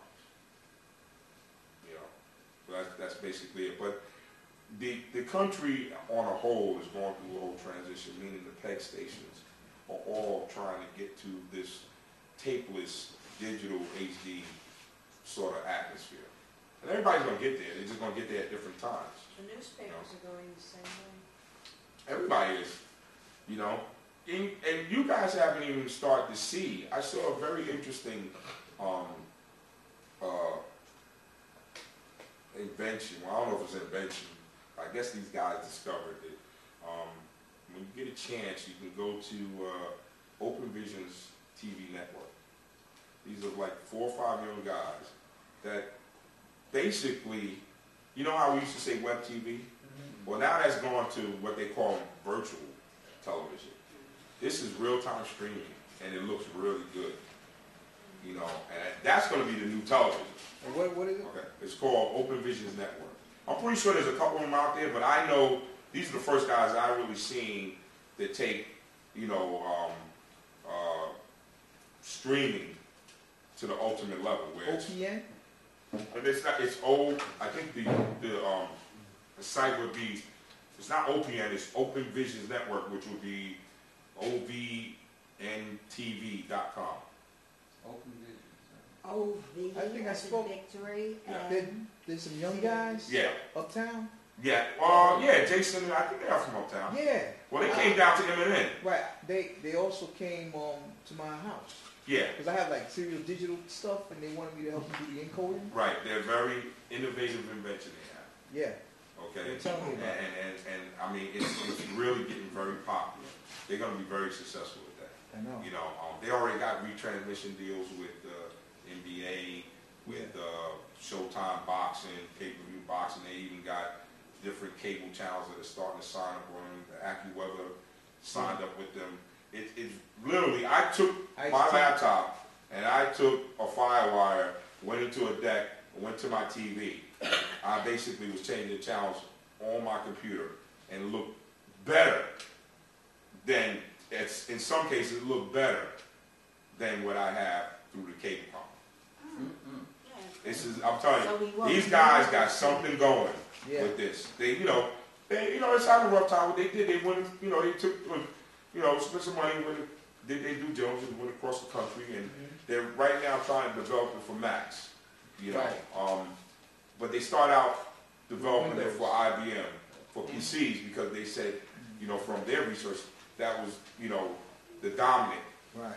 So that's basically it. But the country on a whole is going through a whole transition, meaning the PEG stations are all trying to get to this tapeless digital HD sort of atmosphere. And everybody's going to get there. They're just going to get there at different times. The newspapers are going the same way. Everybody is, and you guys haven't even started to see. I saw a very interesting invention. Well, I don't know if it's an invention. I guess these guys discovered it. When you get a chance, you can go to Open Vision's TV network. These are like 4 or 5 young guys that basically, you know how we used to say web TV? Well, now that's gone to what they call virtual television. This is real-time streaming, and it looks really good. And that's going to be the new television. And what is it? Okay, it's called Open Vision's Network. I'm pretty sure there's a couple of them out there, but I know these are the first guys I've really seen that take, streaming to the ultimate level. Where OPN? it's old. I think the site would be, it's not OPN, it's Open Vision's Network, which would be ovntv.com. Open Vision. OV, I think I as in spoke- victory, Yeah. and There's some young guys Yeah, uptown. yeah. Jason, I think they are from uptown. Yeah. Well, they came down to M&N. Right. They also came to my house Yeah, because I have like serial digital stuff, and they wanted me to help them do the encoding. right. They're very innovative invention they have. Yeah. Okay. Well, tell me about it. And I mean, it's really getting very popular. They're going to be very successful with that. I know. They already got retransmission deals with NBA, with Showtime boxing, pay-per-view boxing. They even got different cable channels that are starting to sign up on them. The AccuWeather signed up with them. It's literally, I took my laptop and I took a FireWire, went into a deck, went to my TV. I basically was changing the channels on my computer and it looked better than, in some cases, it looked better than what I have through the cable company. Yeah. I'm telling So we you, won't these guys know. got something going Yeah. with this. They, it's having a rough time. What they did, they went, they took, spent some money, did they do Jones and went across the country, and they're right now trying to develop it for Macs. Right. But they start out developing it Windows. for IBM, for PCs, because they said, from their research, that was, the dominant Right.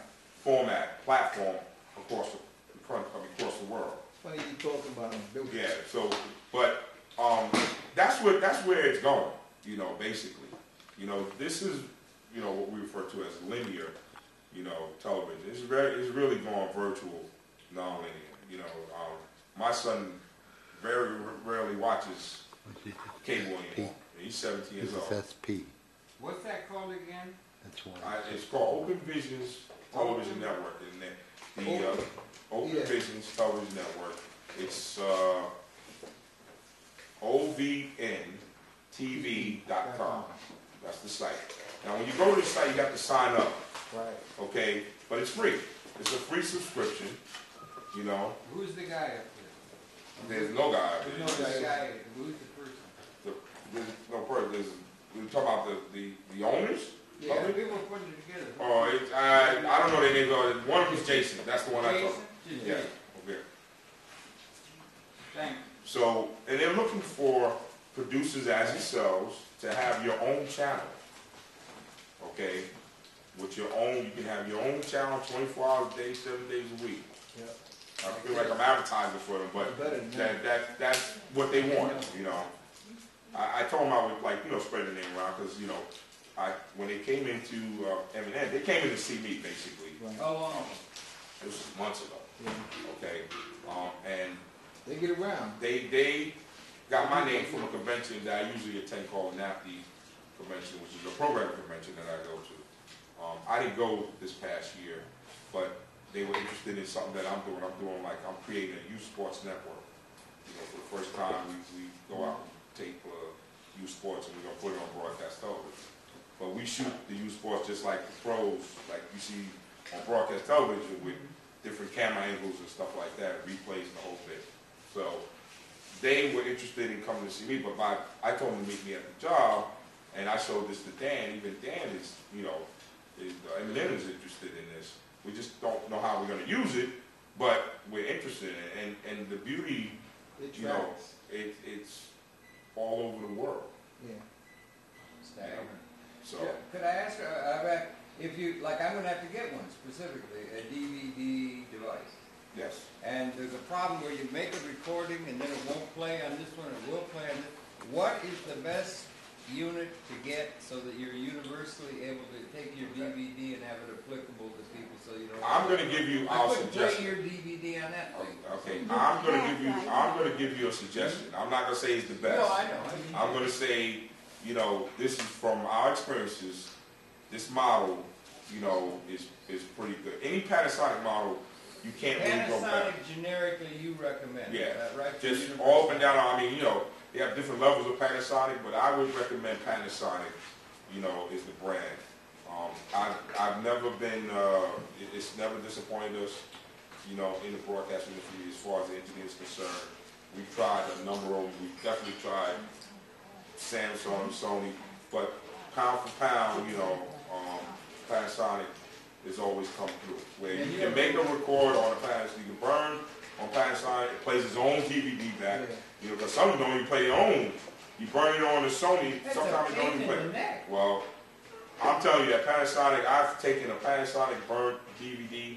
platform across the world. Funny you talking about them. Yeah. So, but that's where it's going. Basically, this is what we refer to as linear, television. It's really going virtual, non-linear. My son very rarely watches cable anymore. He's 17 years This old. is SP. What's that called again? That's one. It's called Open Vision's Television Network, and the Open Yeah. Vision's Television Network. It's ovntv.com. That's the site. Now, when you go to the site, you have to sign up. Right. Okay, but it's free. It's a free subscription. You know, Who's the guy up there's no guy. there? Who's the guy? Who's the person? There's no person. We're talking about the owners. Yeah, people are putting it together. Oh, I don't know their names. One of them is Jason. That's the one I Jason? talked. Just Yeah. Jason. Okay. Thanks. So, and they're looking for producers as yourselves to have your own channel. Okay? With your own, you can have your own channel 24 hours a day, 7 days a week. Yep. I feel like I'm advertising for them, but that's what they want, you know. I told them I would, like, you know, spread the name around because, you know, when they came into M&N, they came in to see me, basically. Right. How long? It was months ago. Yeah. Okay? And They get around. they got my name from a convention that I usually attend called NAFTI convention, which is a programming convention that I go to. I didn't go this past year, but they were interested in something that I'm doing. I'm creating a youth sports network. You know, for the first time, we go out and tape youth sports, and we're going to put it on broadcast television. But we shoot the youth sports just like the pros, like you see on broadcast television with different camera angles and stuff like that, replays and the whole bit. So they were interested in coming to see me, but I told them to meet me at the job, and I showed this to Dan. Even Dan is, you know, M&M is interested in this. We just don't know how we're going to use it, but we're interested in it. And the beauty, you know, it's all over the world. Yeah. Staggering. So Yeah, could I ask, if you, like, I'm going to have to get one specifically, a DVD device. yes, And there's a problem where you make a recording and then it won't play on this one, it will play on this. What is the best unit to get so that you're universally able to take your DVD and have it applicable to people so you don't... I'm going to give you I our couldn't play suggestion. your DVD on that thing. Okay, I'm going to give you a suggestion. I'm not going to say it's the best. No, I know. I'm going to say, you know, this is from our experiences. This model, you know, is pretty good. Any Panasonic model, you can't really go back. Panasonic generically you recommend, Yeah, right? just all up and down. I mean, you know, they have different levels of Panasonic, but I would recommend Panasonic, you know, is the brand. I've never been, it's never disappointed us, you know, in the broadcast industry as far as the engineer is concerned. We've tried a number of them. We've definitely tried Samsung, Sony, but pound for pound, you know, Panasonic has always come through. Where you can make a record on a Panasonic, you can burn on Panasonic, it plays its own DVD back. Yeah. You know, because some of them don't even play their own. You burn it on the Sony, sometimes it don't even play. Well, I'm telling you that Panasonic, I've taken a Panasonic burnt DVD,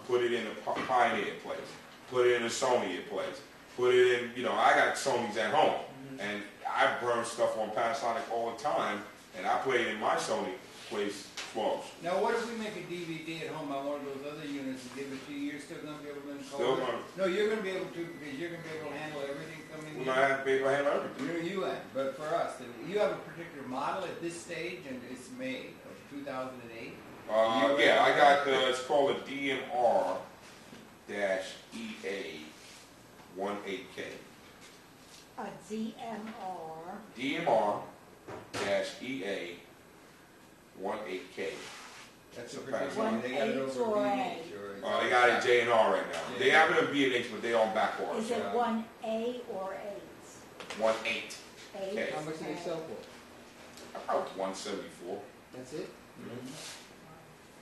put it in a Pioneer, it plays. Put it in a Sony, it plays. Put it in, you know, I got Sonys at home. And I burn stuff on Panasonic all the time, and I play it in my Sony, plays flawless. Now, what if we make a DVD at home on one of those other units and give it to you? You're still going to be able to encode Still it? gonna- No, you're going to be able to because you're going to be able to handle everything coming We're in. going to have to be able to handle everything. You have, but for us, you have a particular model at this stage, and it's May of 2008. Yeah, I got it's called a DMR-EA18K. A DMR. DMR-EA18K. That's a It's a particular Panasonic. one. They got it over 1/8 or VH. They got a J and R right now. They have it in B&H, but they on back orders. Is it 1A or 1/8. 8? Okay. How much do they sell for? About 174. That's it?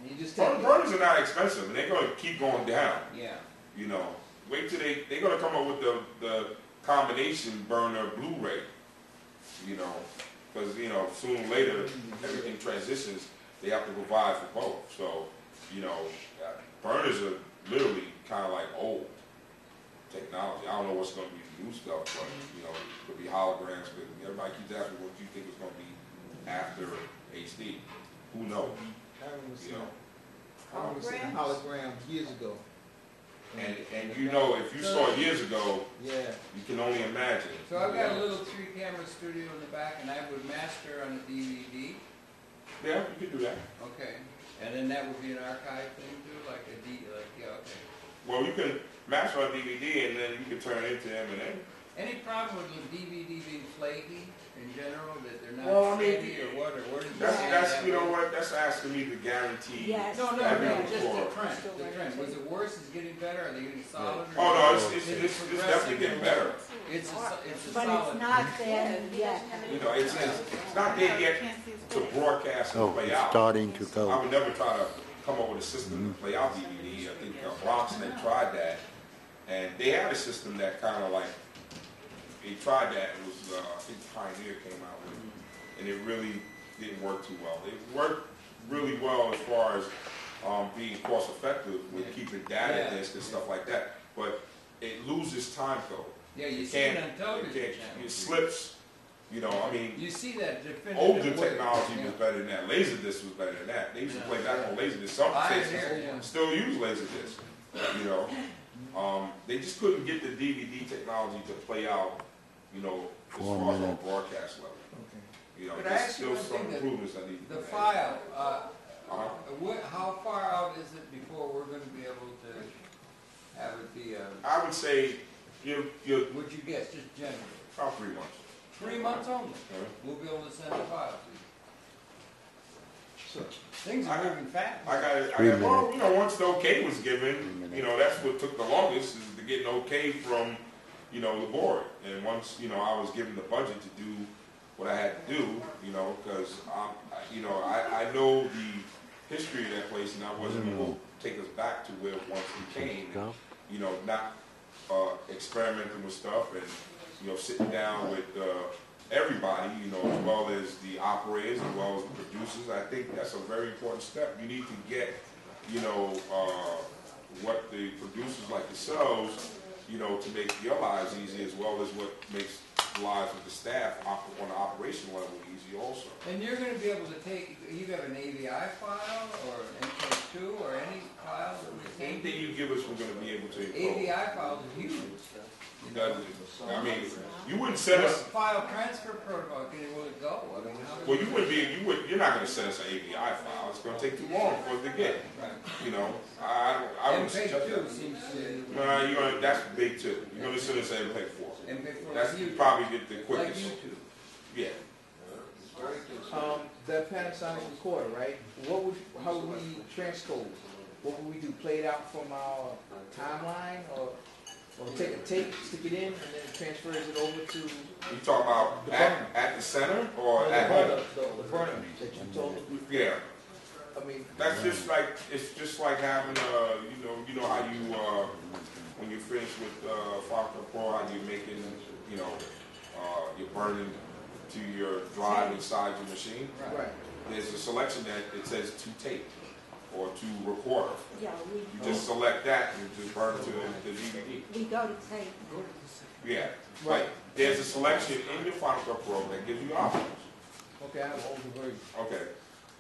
And you just take it. Burners are not expensive, and they're going to keep going down. Yeah. You know, wait till they're going to come up with the combination burner Blu-ray. You know, because you know sooner or later everything transitions. They have to provide for both. So, you know, burners are literally kind of like old technology. I don't know what's going to be the new stuff, but you know, it could be holograms. But everybody keeps asking what you think is going to be after HD. Who knows? Aaron was You know. saying holograms years ago. And you know, if you saw it years ago, Yeah. you can only imagine. So I've got a little 3-camera studio in the back, and I would master on a DVD. Yeah, you can do that. Okay. And then that would be an archive thing too, like yeah, okay. Well, you can master on DVD, and then you can turn it into M&A. Any problem with the DVD being flaky in general, that they're Well, I not mean, steady, or what, or where did you That's see that's that? you know what? That's asking me to guarantee. Yes. No, That'd be just the before. trend, the trend. Was it worse? Is it getting better? Are they getting solid? Oh no, Is it it's progressing? definitely getting better. It's a But solid. it's not there yet. You know, it's not there yet to broadcast and Oh, play it's out. starting to I go. would never try to come up with a system to play out DVD. I think Bronson had tried that, and they had a system that kind of like, they tried that. It was, I think Pioneer came out with it, and it really didn't work too well. It worked really well as far as being cost effective with keeping data disks and stuff like that, but it loses time though. Yeah, you see it on television channels. It slips. You know, I mean, You see that definitive older way. technology Yeah. was better than that. Laserdisc was better than that. They used to play back on Laserdisc. Some Pioneer, stations yeah. still use Laserdisc. You know, they just couldn't get the DVD technology to play out. You know, as 4 far as on minutes. broadcast level. Okay. You know, But I there's asked you still one some thing that improvements I need to The make. file, Uh-huh. how far out is it before we're going to be able to have it be a, I would say you're would you guess, just generally? about 3 months. 3 months only, Okay. we'll be able to send a file to you. So, Things are moving fast. Well, you know, once the okay was given, you know, that's what took the longest, is to get an okay from, you know, the board. And once, you know, I was given the budget to do what I had to do, you know, because, you know, I know the history of that place, and I wasn't going to take us back to where it once became. And, you know, not experimenting with stuff and, you know, sitting down with everybody, you know, as well as the operators, as well as the producers. I think that's a very important step. You need to get, you know, what the producers like yourselves, you know, to make your lives easy, as well as what makes the lives of the staff on the operation level easy also. And you're going to be able to take, you have an AVI file or an MP2 or any file that we send? Anything you give us, we're going to be able to encode. AVI files are huge. I mean, you wouldn't send us. File transfer protocol, will it go? I mean, how Well, you're not going to send us an AVI file. It's going to take too long for us to get. Right. You know, I would suggest MP2 that. seems to, No, that's big too. You're going to send us an MP4. MP4 That's like YouTube. probably the Like quickest. YouTube. Yeah. Very good. that Panasonic recorder, right? How would we transcode? What would we do? Play it out from our timeline, or take a tape, stick it in, and then it transfers it over to You talking about The burner. at the center or the at burner, home? the burner that you told me. Yeah. I mean, That's just like, it's just like having you know how you when you finish with Final Cut Pro, how you making, you know, you're burning to your drive inside your machine. right. There's a selection that it says to tape or to recorder. Yeah, You just select that and you just burn it to the DVD. we go to tape. Yeah. Right. There's a selection in your Final Cut Pro that gives you options. Okay, I have an older version. Okay.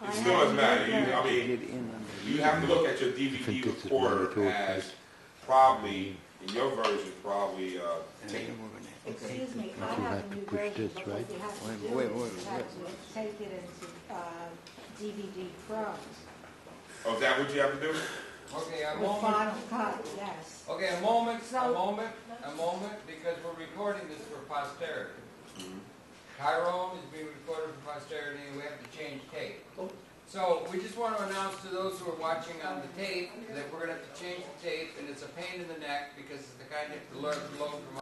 I It still have doesn't matter. neither. I mean, you have to look at your DVD think this is recorder better too, as probably, in your version, probably tape. Excuse me, I You have have a to new push version, this, but right? what you have to do Wait, is you have to take it into DVD Pro. Oh, is that what you have to do? Okay, a With moment. Final Cut, yes. Okay, a moment, because we're recording this for posterity. Tyrone is being recorded for posterity, and we have to change tape. So we just want to announce to those who are watching on the tape that we're going to have to change the tape, and it's a pain in the neck because it's the kind of load from